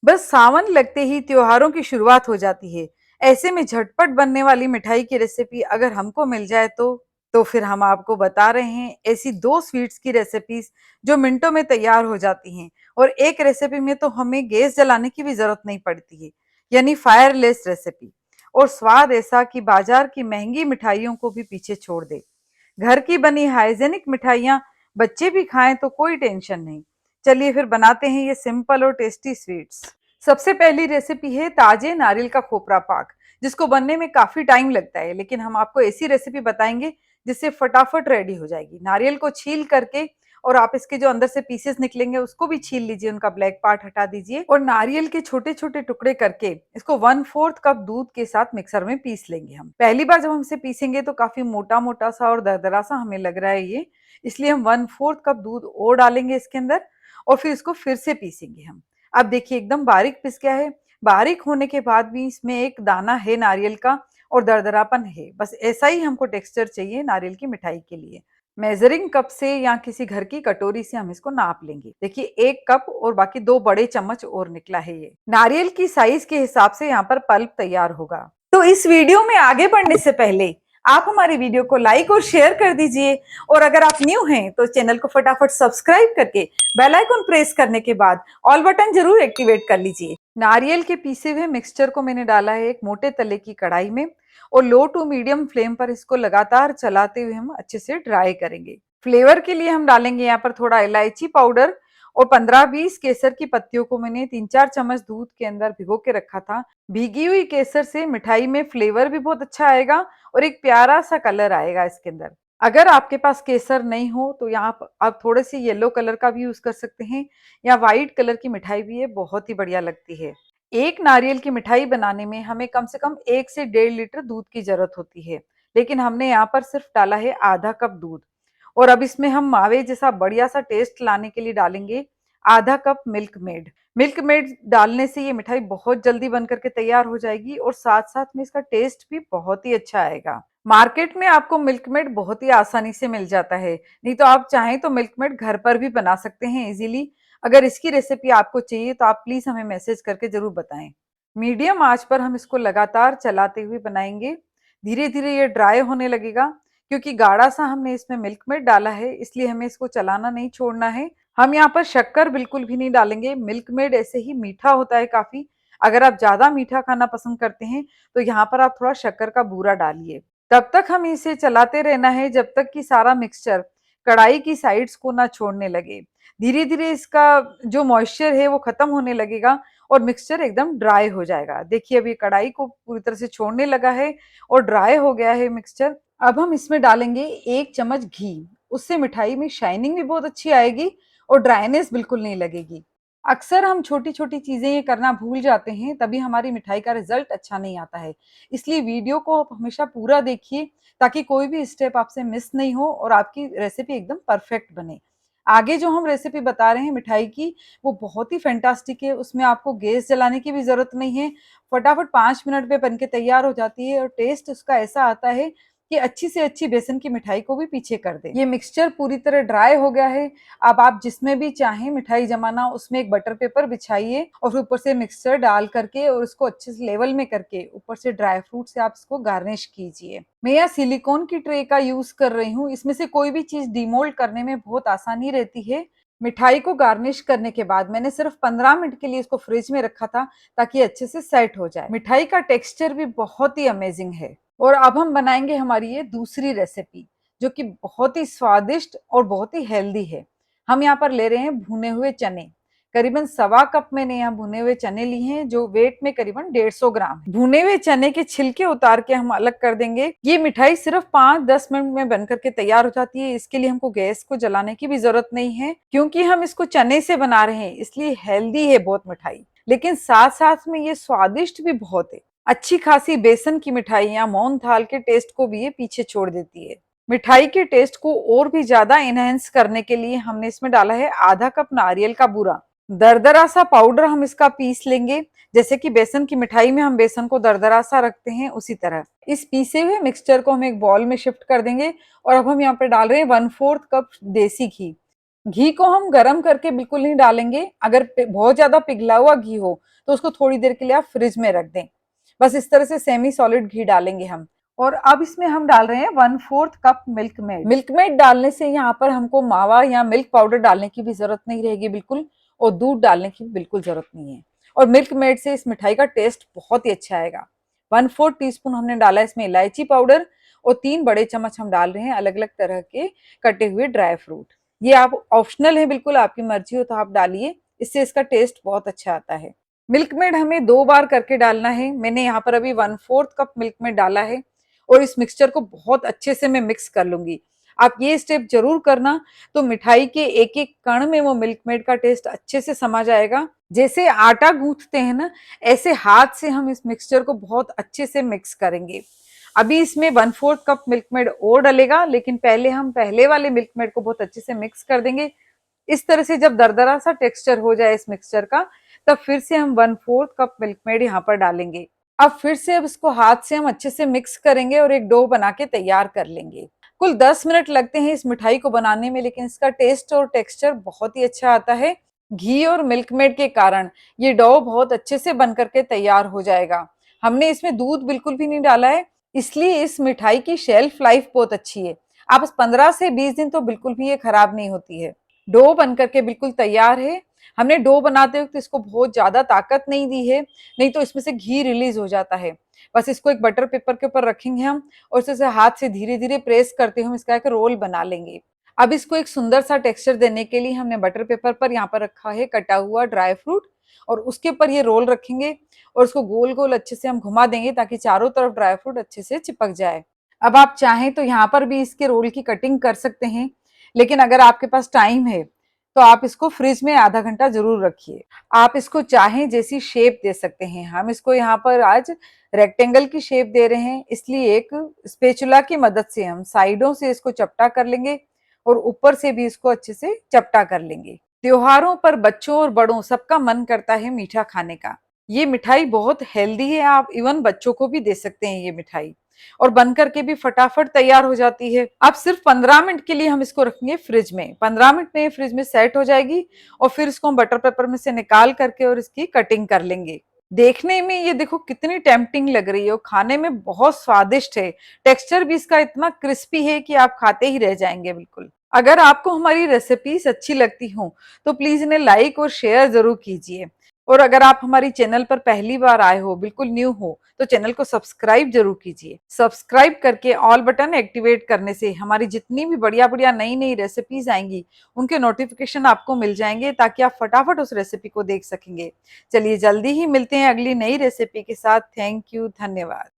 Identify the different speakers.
Speaker 1: बस सावन लगते ही त्योहारों की शुरुआत हो जाती है। ऐसे में झटपट बनने वाली मिठाई की रेसिपी अगर हमको मिल जाए तो फिर हम आपको बता रहे हैं ऐसी दो स्वीट्स की रेसिपीज जो मिनटों में तैयार हो जाती हैं और एक रेसिपी में तो हमें गैस जलाने की भी जरूरत नहीं पड़ती है, यानी फायरलेस रेसिपी। और स्वाद ऐसा कि बाजार की महंगी मिठाइयों को भी पीछे छोड़ दे। घर की बनी हाइजेनिक मिठाइयाँ बच्चे भी खाएं तो कोई टेंशन नहीं। चलिए फिर बनाते हैं ये सिंपल और टेस्टी स्वीट्स। सबसे पहली रेसिपी है ताजे नारियल का खोपरा पाक, जिसको बनने में काफी टाइम लगता है, लेकिन हम आपको ऐसी रेसिपी बताएंगे जिससे फटाफट रेडी हो जाएगी। नारियल को छील करके और आप इसके जो अंदर से पीसेस निकलेंगे उसको भी छील लीजिए, उनका ब्लैक पार्ट हटा दीजिए और नारियल के छोटे छोटे टुकड़े करके इसको 1/4 कप दूध के साथ मिक्सर में पीस लेंगे। हम पहली बार जब हम इसे पीसेंगे तो काफी मोटा मोटा सा और दरदरा सा हमें लग रहा है ये, इसलिए हम 1/4 कप दूध और डालेंगे इसके अंदर और फिर इसको फिर से पीसेंगे हम। अब देखिए एकदम बारीक पिस गया है। बारीक होने के बाद भी इसमें एक दाना है नारियल का और दरदरापन है। बस ऐसा ही हमको टेक्सचर चाहिए नारियल की मिठाई के लिए। मेजरिंग कप से या किसी घर की कटोरी से हम इसको नाप लेंगे। देखिए 1 कप और बाकी 2 बड़े चम्मच और निकला है ये। नारियल की साइज के हिसाब से यहाँ पर पल्प तैयार होगा। तो इस वीडियो में आगे बढ़ने से पहले आप हमारी वीडियो को लाइक और शेयर कर दीजिए और अगर आप न्यू हैं तो चैनल को फटाफट सब्सक्राइब करके बेल आइकन प्रेस करने के बाद ऑल बटन जरूर एक्टिवेट कर लीजिए। नारियल के पीसे हुए मिक्सचर को मैंने डाला है एक मोटे तले की कढ़ाई में और लो टू मीडियम फ्लेम पर इसको लगातार चलाते हुए हम अच्छे से ड्राई करेंगे। फ्लेवर के लिए हम डालेंगे यहाँ पर थोड़ा इलायची पाउडर और 15-20 केसर की पत्तियों को मैंने 3-4 चम्मच दूध के अंदर भिगो के रखा था। भीगी हुई केसर से मिठाई में फ्लेवर भी बहुत अच्छा आएगा और एक प्यारा सा कलर आएगा इसके अंदर। अगर आपके पास केसर नहीं हो तो यहाँ आप थोड़े से येलो कलर का भी यूज कर सकते हैं या व्हाइट कलर की मिठाई भी है, बहुत ही बढ़िया लगती है। एक नारियल की मिठाई बनाने में हमें कम से कम 1 से 1.5 लीटर दूध की जरूरत होती है, लेकिन हमने यहाँ पर सिर्फ डाला है आधा कप दूध। और अब इसमें हम मावे जैसा बढ़िया सा टेस्ट लाने के लिए डालेंगे आधा cup milk made. Milk made डालने से ये मिठाई बहुत जल्दी बन करके तैयार हो जाएगी और साथ साथ में इसका टेस्ट भी बहुत ही अच्छा आएगा। मार्केट में आपको मिल्क मेड बहुत ही आसानी से मिल जाता है, नहीं तो आप चाहें तो मिल्क मेड घर पर भी बना सकते हैं इजीली। अगर इसकी रेसिपी आपको चाहिए तो आप प्लीज हमें मैसेज करके जरूर बताएं। मीडियम आंच पर हम इसको लगातार चलाते हुए बनाएंगे। धीरे धीरे ये ड्राई होने लगेगा। क्योंकि गाढ़ा सा हमने इसमें मिल्क मेड डाला है इसलिए हमें इसको चलाना नहीं छोड़ना है। हम यहाँ पर शक्कर बिल्कुल भी नहीं डालेंगे। मिल्क मेड ऐसे ही मीठा होता है काफी। अगर आप ज्यादा मीठा खाना पसंद करते हैं तो यहाँ पर आप थोड़ा शक्कर का बूरा डालिए। तब तक हम इसे चलाते रहना है जब तक कि सारा मिक्सचर कढ़ाई की साइड्स को ना छोड़ने लगे। धीरे धीरे इसका जो मॉइस्चर है वो खत्म होने लगेगा और मिक्सचर एकदम ड्राई हो जाएगा। देखिए अभी कढ़ाई को पूरी तरह से छोड़ने लगा है और ड्राई हो गया है मिक्सचर। अब हम इसमें डालेंगे 1 चम्मच घी। उससे मिठाई में शाइनिंग भी बहुत अच्छी आएगी और ड्राइनेस बिल्कुल नहीं लगेगी। अक्सर हम छोटी छोटी चीजें ये करना भूल जाते हैं, तभी हमारी मिठाई का रिजल्ट अच्छा नहीं आता है। इसलिए वीडियो को आप हमेशा पूरा देखिए ताकि कोई भी स्टेप आपसे मिस नहीं हो और आपकी रेसिपी एकदम परफेक्ट बने। आगे जो हम रेसिपी बता रहे हैं मिठाई की, वो बहुत ही फैंटास्टिक है। उसमें आपको गैस जलाने की भी जरूरत नहीं है। फटाफट 5 मिनट में बनके तैयार हो जाती है और टेस्ट उसका ऐसा आता है कि अच्छी से अच्छी बेसन की मिठाई को भी पीछे कर दे। ये मिक्सचर पूरी तरह ड्राई हो गया है। अब आप जिसमें भी चाहें मिठाई जमाना उसमें एक बटर पेपर बिछाइए और फिर ऊपर से मिक्सचर डाल करके और उसको अच्छे से लेवल में करके ऊपर से ड्राई फ्रूट से आप इसको गार्निश कीजिए। मैं यहाँ सिलिकॉन की ट्रे का यूज कर रही हूँ। इसमें से कोई भी चीज डिमोल्ड करने में बहुत आसानी रहती है। मिठाई को गार्निश करने के बाद मैंने सिर्फ 15 मिनट के लिए इसको फ्रिज में रखा था ताकि अच्छे से सेट हो जाए। मिठाई का टेक्सचर भी बहुत ही अमेजिंग है। और अब हम बनाएंगे हमारी ये दूसरी रेसिपी जो कि बहुत ही स्वादिष्ट और बहुत ही हेल्दी है। हम यहाँ पर ले रहे हैं भुने हुए चने। करीबन 1/4 कप मैंने यहाँ भुने हुए चने लिए हैं जो वेट में करीबन 150 ग्राम है। भुने हुए चने के छिलके उतार के हम अलग कर देंगे। ये मिठाई सिर्फ 5-10 मिनट में बनकर के तैयार हो जाती है। इसके लिए हमको गैस को जलाने की भी जरूरत नहीं है क्योंकि हम इसको चने से बना रहे हैं, इसलिए हेल्दी है बहुत मिठाई, लेकिन साथ साथ में ये स्वादिष्ट भी बहुत है। अच्छी खासी बेसन की मिठाइयाँ मोहन थाल के टेस्ट को भी ये पीछे छोड़ देती है। मिठाई के टेस्ट को और भी ज्यादा इनहेंस करने के लिए हमने इसमें डाला है आधा कप नारियल का बूरा। दरदरा सा पाउडर हम इसका पीस लेंगे, जैसे कि बेसन की मिठाई में हम बेसन को दरदरा सा रखते हैं उसी तरह। इस पीसे हुए मिक्सचर को हम एक बॉल में शिफ्ट कर देंगे और अब हम यहाँ पे डाल रहे हैं 1/4 कप देसी घी। घी को हम गरम करके बिल्कुल नहीं डालेंगे। अगर बहुत ज्यादा पिघला हुआ घी हो तो उसको थोड़ी देर के लिए आप फ्रिज में रख दें। बस इस तरह से सेमी सॉलिड घी डालेंगे हम। और अब इसमें हम डाल रहे हैं 1/4 cup milk made. Milk made डालने से यहाँ पर हमको मावा या मिल्क पाउडर डालने की भी जरूरत नहीं रहेगी बिल्कुल, और दूध डालने की बिल्कुल जरूरत नहीं है। और मिल्क मेड से इस मिठाई का टेस्ट बहुत ही अच्छा आएगा। 1/4 टीस्पून हमने डाला इसमें इलायची पाउडर, और 3 बड़े चम्मच हम डाल रहे हैं अलग अलग तरह के कटे हुए ड्राई फ्रूट। ये आप ऑप्शनल है, बिल्कुल आपकी मर्जी हो तो आप डालिए, इससे इसका टेस्ट बहुत अच्छा आता है। मिल्क मेड हमें 2 बार करके डालना है। मैंने यहाँ पर अभी 1/4 कप मिल्क मेड डाला है, और इस मिक्सचर को बहुत अच्छे से मैं मिक्स कर लूंगी। आप ये स्टेप जरूर करना, तो मिठाई के एक एक कण में वो मिल्क मेड का टेस्ट अच्छे से समा जाएगा। जैसे आटा गूंथते हैं ना, ऐसे हाथ से हम इस मिक्सचर को बहुत अच्छे से मिक्स करेंगे। अभी इसमें 1/4 कप मिल्क मेड और डलेगा, लेकिन पहले हम पहले वाले मिल्क मेड को बहुत अच्छे से मिक्स कर देंगे। इस तरह से जब दरदरा सा टेक्सचर हो जाए इस मिक्सचर का, तब फिर से हम 1/4 कप मिल्क मेड यहाँ पर डालेंगे। अब फिर से अब इसको हाथ से हम अच्छे से मिक्स करेंगे और एक डो बना के तैयार कर लेंगे। कुल 10 मिनट लगते हैं इस मिठाई को बनाने में, लेकिन इसका टेस्ट और टेक्सचर बहुत ही अच्छा आता है। घी और मिल्क मेड के कारण ये डो बहुत अच्छे से बन करके तैयार हो जाएगा। हमने इसमें दूध बिल्कुल भी नहीं डाला है, इसलिए इस मिठाई की शेल्फ लाइफ बहुत अच्छी है। आप 15 से 20 दिन तो बिल्कुल भी ये खराब नहीं होती है। डो बन करके बिल्कुल तैयार है। हमने डो बनाते वक्त इसको बहुत ज्यादा ताकत नहीं दी है, नहीं तो इसमें से घी रिलीज हो जाता है। बस इसको एक बटर पेपर के ऊपर रखेंगे हम, और इसे हाथ से धीरे धीरे प्रेस करते हुए इसका एक रोल बना लेंगे। अब इसको एक सुंदर सा टेक्सचर देने के लिए हमने बटर पेपर पर यहाँ पर रखा है कटा हुआ ड्राई फ्रूट, और उसके ऊपर ये रोल रखेंगे, और उसको गोल गोल अच्छे से हम घुमा देंगे ताकि चारों तरफ ड्राई फ्रूट अच्छे से चिपक जाए। अब आप चाहें तो यहाँ पर भी इसके रोल की कटिंग कर सकते हैं, लेकिन अगर आपके पास टाइम है तो आप इसको फ्रिज में आधा घंटा जरूर रखिए। आप इसको चाहें जैसी शेप दे सकते हैं। हम इसको यहाँ पर आज रेक्टेंगल की शेप दे रहे हैं, इसलिए एक स्पेचुला की मदद से हम साइडों से इसको चपटा कर लेंगे, और ऊपर से भी इसको अच्छे से चपटा कर लेंगे। त्योहारों पर बच्चों और बड़ों सबका मन करता है मीठा खाने का। ये मिठाई बहुत हेल्दी है, आप इवन बच्चों को भी दे सकते हैं ये मिठाई, और बन करके भी फटाफट तैयार हो जाती है। अब सिर्फ 15 मिनट के लिए हम इसको रखेंगे फ्रिज में। 15 मिनट में फ्रिज में सेट हो जाएगी, और फिर इसको हम बटर पेपर में से निकाल करके और इसकी कटिंग कर लेंगे। देखने में ये देखो कितनी टेम्पटिंग लग रही है, और खाने में बहुत स्वादिष्ट है। टेक्सचर भी इसका इतना क्रिस्पी है कि आप खाते ही रह जाएंगे बिल्कुल। अगर आपको हमारी रेसिपीज अच्छी लगती हो तो प्लीज इन्हें लाइक और शेयर जरूर कीजिए। और अगर आप हमारी चैनल पर पहली बार आए हो, बिल्कुल न्यू हो, तो चैनल को सब्सक्राइब जरूर कीजिए। सब्सक्राइब करके ऑल बटन एक्टिवेट करने से हमारी जितनी भी बढ़िया बढ़िया नई नई रेसिपीज आएंगी, उनके नोटिफिकेशन आपको मिल जाएंगे, ताकि आप फटाफट उस रेसिपी को देख सकेंगे। चलिए जल्दी ही मिलते हैं अगली नई रेसिपी के साथ। थैंक यू, धन्यवाद।